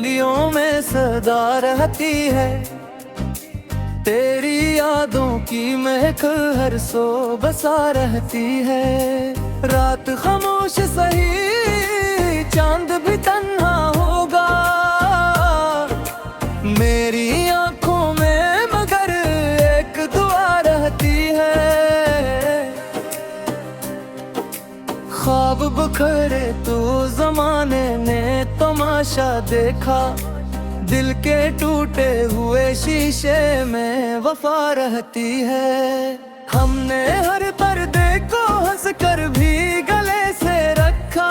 गलियों में सदा रहती है, तेरी यादों की महक हर सो बसा रहती है। रात खामोश सही, चांद भी तन्हा होगा मेरी आंखों में, मगर एक दुआ रहती है। ख्वाब बखरे तो जमाने ने तमाशा देखा, दिल के टूटे हुए शीशे में वफा रहती है। हमने हर पर्दे को हंस कर भी गले से रखा,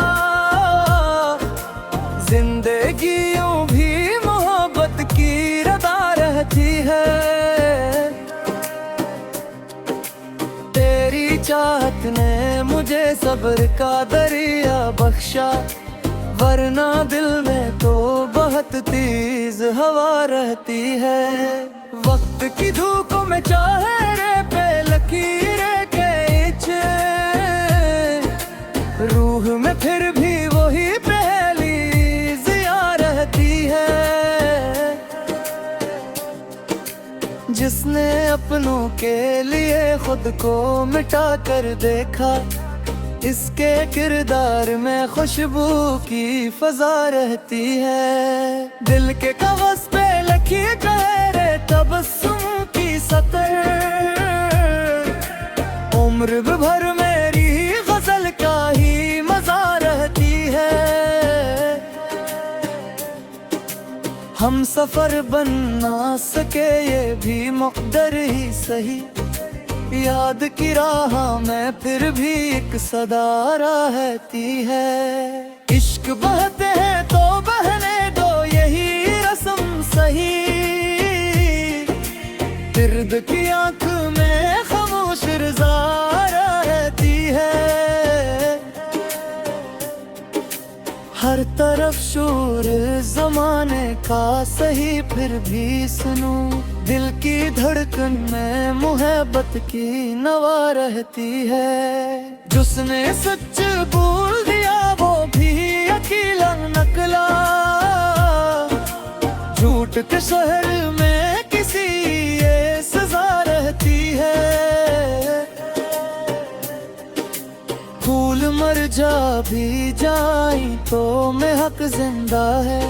जिंदगी यूं भी मोहब्बत की रदा रहती है। तेरी चाहत ने मुझे सब्र का दरिया बख्शा, वरना दिल में तो बहुत तेज हवा रहती है। वक्त की धूप में चेहरे पे लकीरें खींचे, रूह में फिर भी वही पहली जिया रहती है। जिसने अपनों के लिए खुद को मिटा कर देखा, इसके किरदार में खुशबू की फजा रहती है। दिल के कागज पे लिखी गहरे तबस्सुम की सतर, उम्र भर मेरी गजल का ही मजा रहती है। हम सफर बन ना सके ये भी मुक़द्दर ही सही, याद की राह में फिर भी एक सदा रहती है। इश्क बहते हैं तो बहने दो, यही रस्म सही, दर्द की आंख में खामोश रज़ा रहती है। हर तरफ शोर जमाने का सही, फिर भी सुनूं दिल की धड़कन में मोहब्बत की नवा रहती है। जिसने सच बोल दिया वो भी अकेला नकला, झूठ के शहर में किसी ये सजा रहती है। फूल मर जा भी जाए तो महक जिंदा है,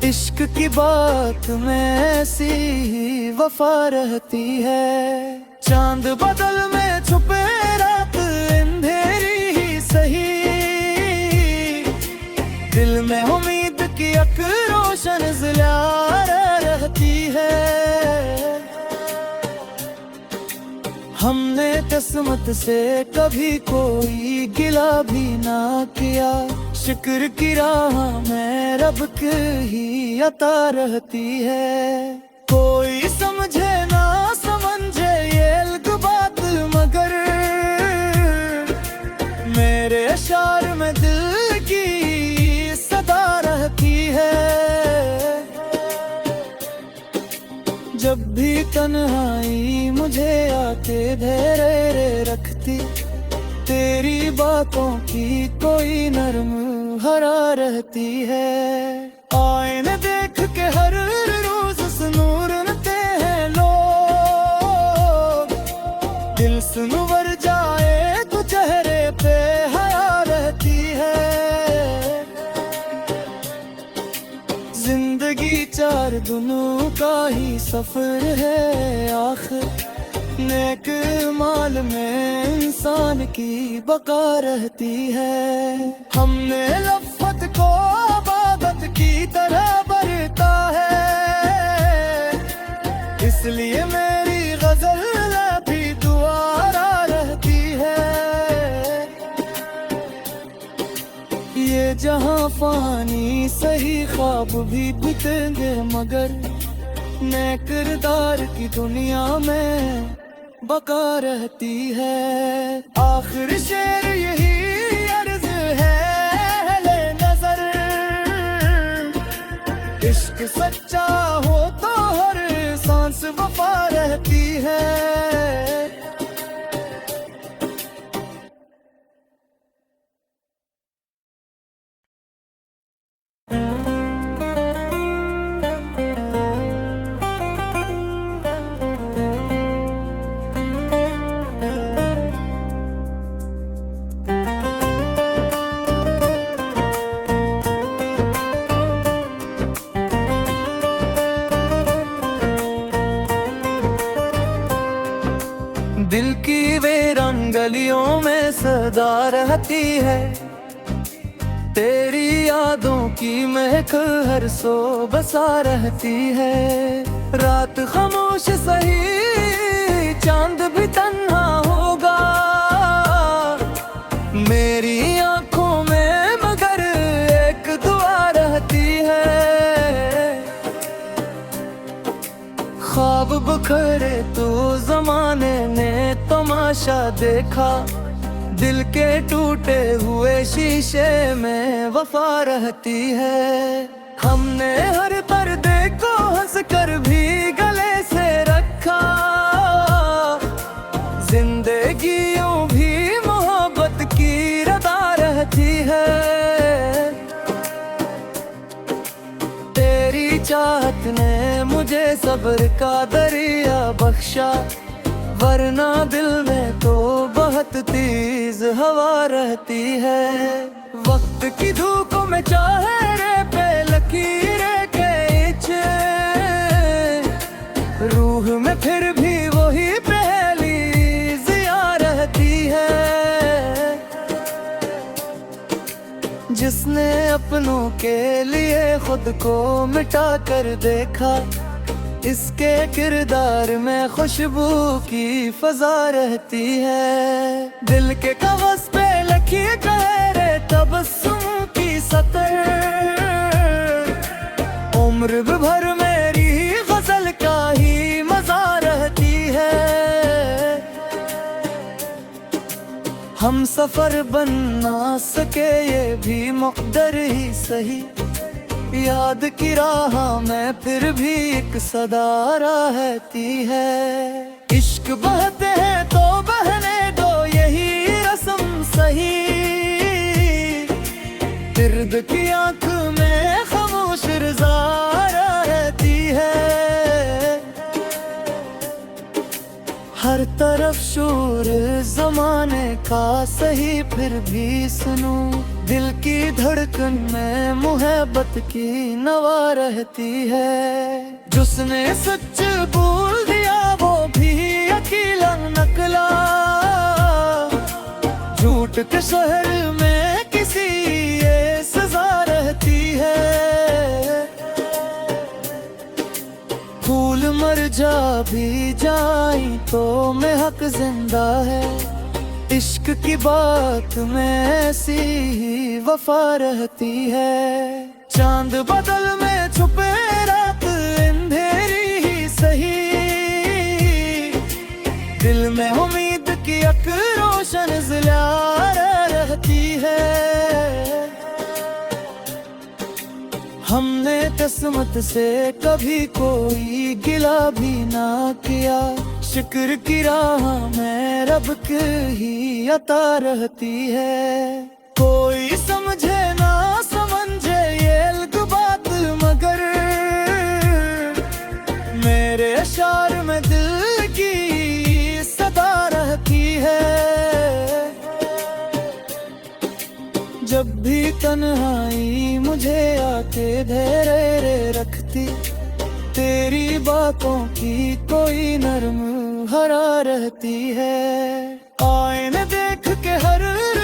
इश्क की बात में ऐसी ही वफा रहती है। चांद बदल में छुपे रात अंधेरी ही सही, दिल में उम्मीद की एक रोशन ज़िला रहती है। हमने किस्मत से कभी कोई गिला भी ना किया, शुक्र की राह में रब की ही अता रहती है। कोई समझे ना समझे ये अलग बात, मगर मेरे अशार में दिल की सदा रहती है। जब भी तन्हाई मुझे आके घेरे रखती, तेरी बातों की कोई नरम हरा रहती है। आईने देख के हर रोज सुनूरते हैं लोग, दिल सुनवर जाए तो चेहरे पे हया रहती है। जिंदगी चार दिनों का ही सफर है आखिर, नेक माल में इंसान की बका रहती है। हमने लफ़्ज़ को इबादत की तरह बरता है, इसलिए मेरी गजल भी दुआरा रहती है। ये जहां फानी सही, ख्वाब भी बीतेंगे मगर नए किरदार की दुनिया में बका रहती है। आखिर शेर यही अर्ज है ले नजर, इश्क सच्चा हो तो हर सांस वफा रहती है। दिल की वीरान गलियों में सदा रहती है, तेरी यादों की महक हर सो बसा रहती है। रात खामोश सही चांद भी तन्हा होगा मेरी आंखों में, मगर एक दुआ रहती है। ख्वाब बखरे तो जमाने ने तमाशा देखा, दिल के टूटे हुए शीशे में वफा रहती है। हमने हर पर्दे को हंस कर भी गले से रखा, जिंदगी यूं भी मोहब्बत की रदा रहती है। तेरी चाहत ने मुझे सब्र का दरिया बख्शा, वरना दिल में तो बहुत तेज हवा रहती है। वक्त की धूप में चेहरे पे लकीरें खींचे, रूह में फिर भी वही पहली जिया रहती है। जिसने अपनों के लिए खुद को मिटा कर देखा, इसके किरदार में खुशबू की फजा रहती है। दिल के कागज पे लिखी गहरे तबस्सुम की सतर, उम्र भर मेरी गजल का ही मजा रहती है। हम सफर बन ना सके ये भी मुक़द्दर ही सही, याद की राह में फिर भी एक सदा रहती है। इश्क बहते हैं तो बहने दो यही रस्म सही, दर्द की आंख में खामोश रज़ा रहती है। हर तरफ शोर जमाने का सही फिर भी सुनूं, दिल की धड़कन में मोहब्बत की नवा रहती है। जिसने सच बोल दिया वो भी अकेला नकला, झूठ के शहर में किसी ये सजा रहती है। फूल मर जा भी जाए तो महक जिंदा है, इश्क की बात में ऐसी ही वफा रहती है। चांद बदल में छुपे रात अंधेरी ही सही, दिल में उम्मीद की एक रोशन ज़िला रहती है। हमने किस्मत से कभी कोई गिला भी ना किया, शुक्र की राह में रब की ही अता रहती है। कोई समझे ना समझे ये अलग बात, मगर मेरे अशार में दिल की सदा रहती है। जब भी तन्हाई मुझे आके धैर्य रखती, तेरी बातों की कोई नरम हरा रहती है। आईने देख के हर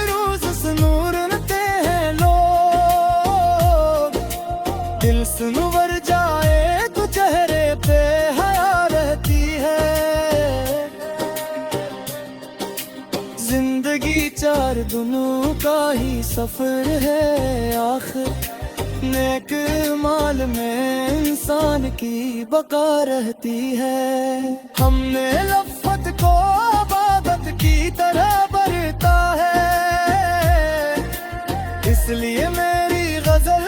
रोज सुनूरते हैं लोग, दिल सुनवर जाए तो चेहरे पे हया रहती है। जिंदगी चार दिनों का ही सफर है आखिर, नेक माल में इंसान की बका रहती है। हमने लफ्ज़ को इबादत की तरह बरता है, इसलिए मेरी गजल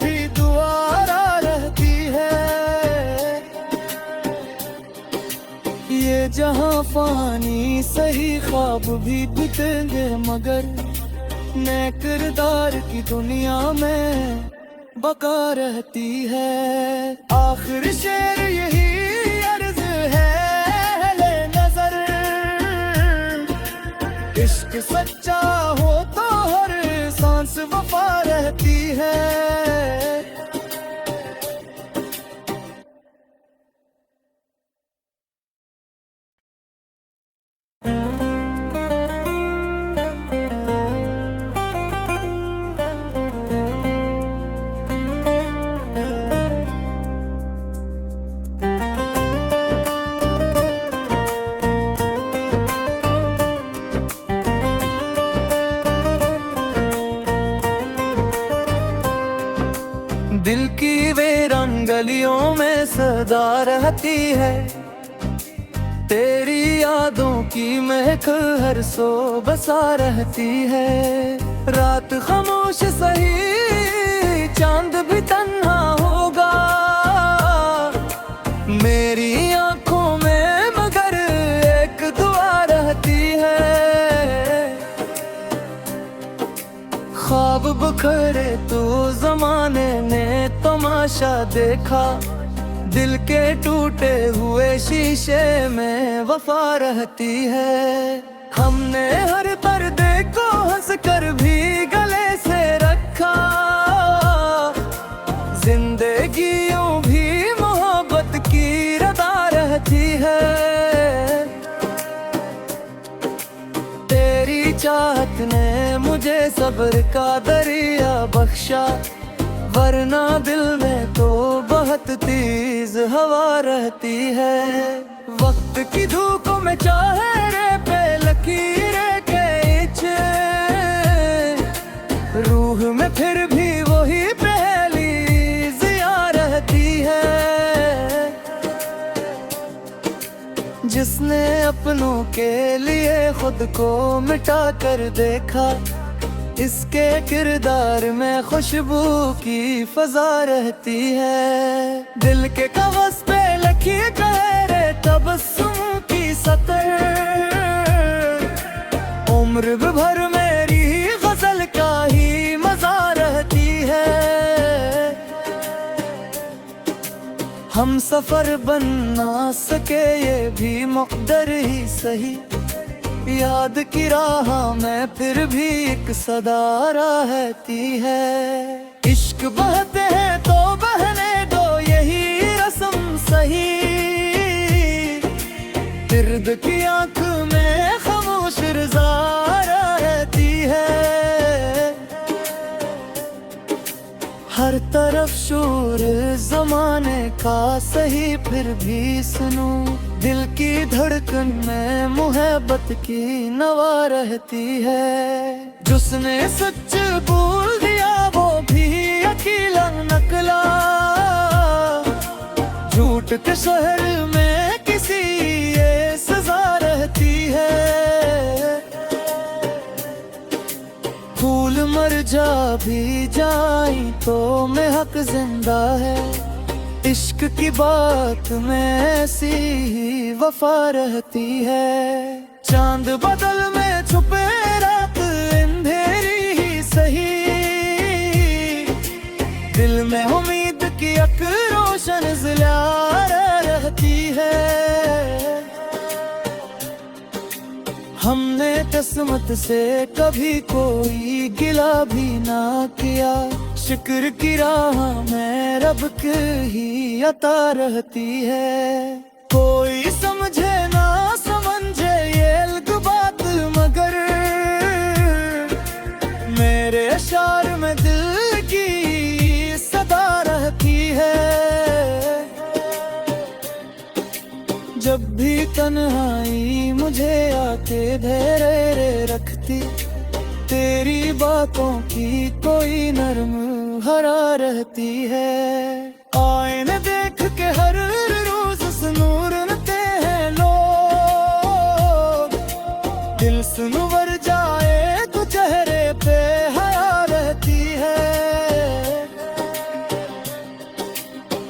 भी दुआरा रहती है। ये जहां फानी सही ख्वाब भी बितेंगे, मगर नए किरदार की दुनिया में बका रहती है। आखिर शेर यही अर्ज है ले नजर, इश्क सच्चा हो तो हर सांस वफा रहती है। गलियों में सदा रहती है, तेरी यादों की महक हर सो बसा रहती है। रात खामोश सही चांद भी तन्हा होगा, मेरी आंखों में मगर एक दुआ रहती है। ख्वाब बुखरे तो जमाने ने तमाशा देखा, दिल के टूटे हुए शीशे में वफा रहती है। हमने हर पर्दे को हंस कर भी गले से रखा, जिंदगी यूं भी मोहब्बत की रदा रहती है। तेरी चाहत ने मुझे सब्र का दरिया बख्शा, वरना दिल में तो बहुत तेज हवा रहती है। वक्त की धूप में चेहरे पे लकीरें खींचे, रूह में फिर भी वही पहली जिया रहती है। जिसने अपनों के लिए खुद को मिटा कर देखा, इसके किरदार में खुशबू की फजा रहती है। दिल के कागज पे लिखी गहरे तबस्सुम की सतर, उम्र भर मेरी गजल का ही मजा रहती है। हम सफर बन ना सके ये भी मुक़द्दर ही सही, याद की राह में फिर भी एक सदा रहती है। इश्क बहते हैं तो बहने दो यही रस्म सही, दर्द की आंख में खामोश रज़ा रहती है। हर तरफ शोर जमाने का सही फिर भी सुनूं, दिल की धड़कन में मोहब्बत की नवा रहती है। जिसने सच बोल दिया वो भी अकेला नकला, झूठ के शहर में किसी ये सजा रहती है। फूल मर जा भी जाए तो महक जिंदा है, इश्क की बात में ऐसी ही वफा रहती है। चांद बदल में छुपे रात अंधेरी ही सही, दिल में उम्मीद की एक रोशन ज़िला रहती है। हमने किस्मत से कभी कोई गिला भी ना किया, शुक्र की राह में रब की ही अता रहती है। कोई समझे ना समझे ये अलग बात मगर, मेरे अशार में दिल की सदा रहती है। जब भी तन्हाई मुझे आके घेरे रखती, तेरी बातों की कोई नरम हरा रहती है। आईने देख के हर रोज सुनूरते हैं लोग, दिल सुनवर जाए तो चेहरे पे हया रहती है।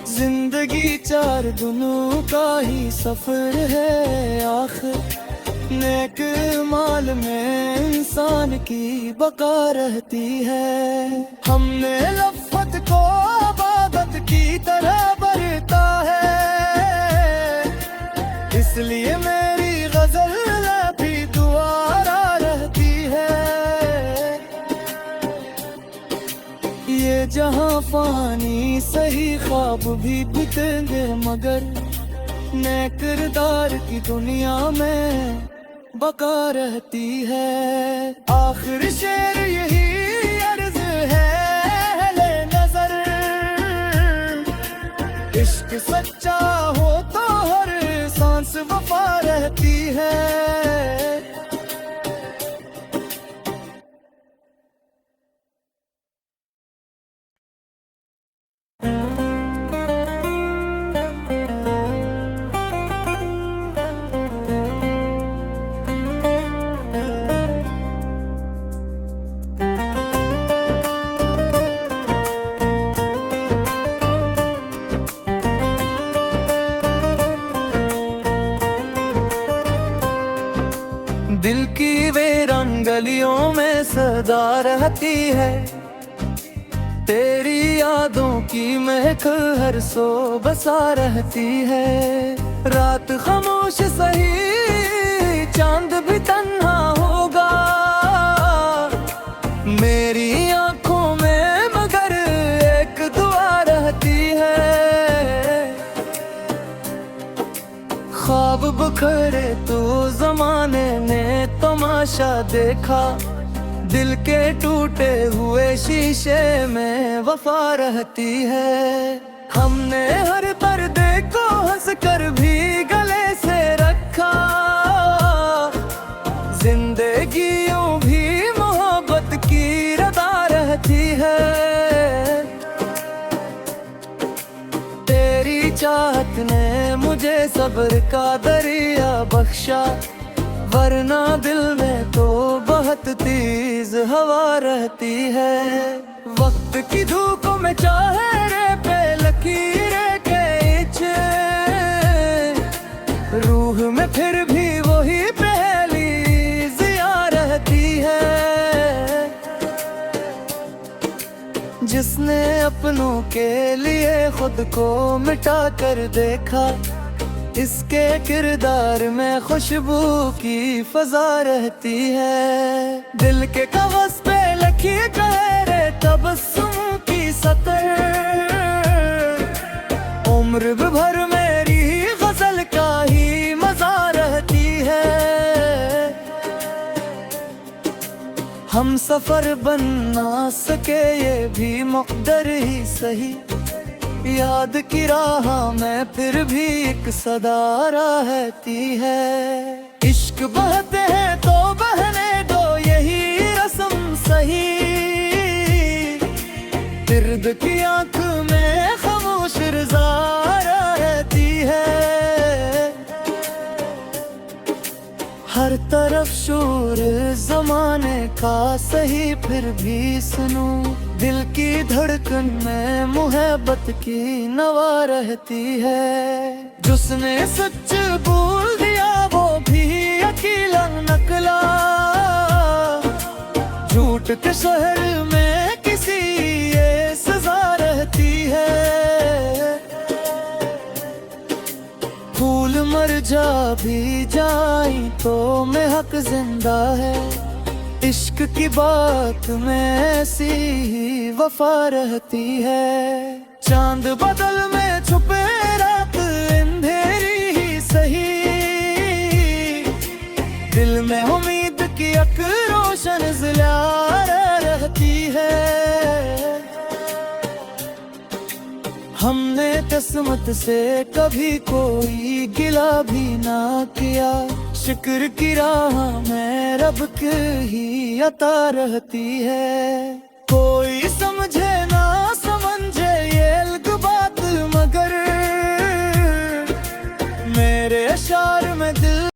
जिंदगी चार दिनों का ही सफर है आखिर, नेक माल में इंसान की बका रहती है। हमने लफ्ज़ को इबादत की तरह बरता है, इसलिए मेरी गजल भी दुआरा रहती है। ये जहां फानी सही ख्वाब भी बिकेंगे मगर, नए किरदार की दुनिया में बका रहती है। आखिर शेर यही अर्ज है ले नजर, इश्क सच्चा हो तो हर सांस वफा रहती है। दिल की वीरान गलियों में सदा रहती है, तेरी यादों की महक हर सो बसा रहती है। रात खामोश सही चांद भी तन्हा होगा मेरी आंखों में, मगर एक दुआ रहती है। ख्वाब बिखरे तो जमाने ने तमाशा देखा, दिल के टूटे हुए शीशे में वफा रहती है। हमने हर पर्दे को हंस कर भी गले से रखा, जिंदगी यूं भी मोहब्बत की रदा रहती है। तेरी चाहत ने मुझे सब्र का दरिया बख्शा, वरना दिल में तो बहुत तेज हवा रहती है। वक्त की धूप में चेहरे पे लकीरें खींचे, रूह में फिर भी वही पहली जिया रहती है। जिसने अपनों के लिए खुद को मिटा कर देखा, इसके किरदार में खुशबू की फजा रहती है। दिल के कागज पे लिखी चेहरे तबस्सुम की सतर, उम्र भर मेरी गजल का ही मजा रहती है। हम सफर बन ना सके ये भी मुक़द्दर ही सही, याद की राह में फिर भी एक सदा रहती है। इश्क बहते हैं तो बहने दो यही रस्म सही, दर्द की आंख में खामोश रज़ा रहती है। हर तरफ शोर जमाने का सही फिर भी सुनूं, दिल की धड़कन में मोहब्बत की नवा रहती है। जिसने सच बोल दिया वो भी अकेला निकला, झूठ के शहर में किसी ये सजा रहती है। फूल मर जा भी जाए तो महक जिंदा है, इश्क की बात में ऐसी ही वफा रहती है। चांद बदल में छुपे रात अंधेरी ही सही, दिल में उम्मीद की एक रोशन ज़िला रहती है। हमने किस्मत से कभी कोई गिला भी ना किया, शुक्र की राह में रब की ही अता रहती है। कोई समझे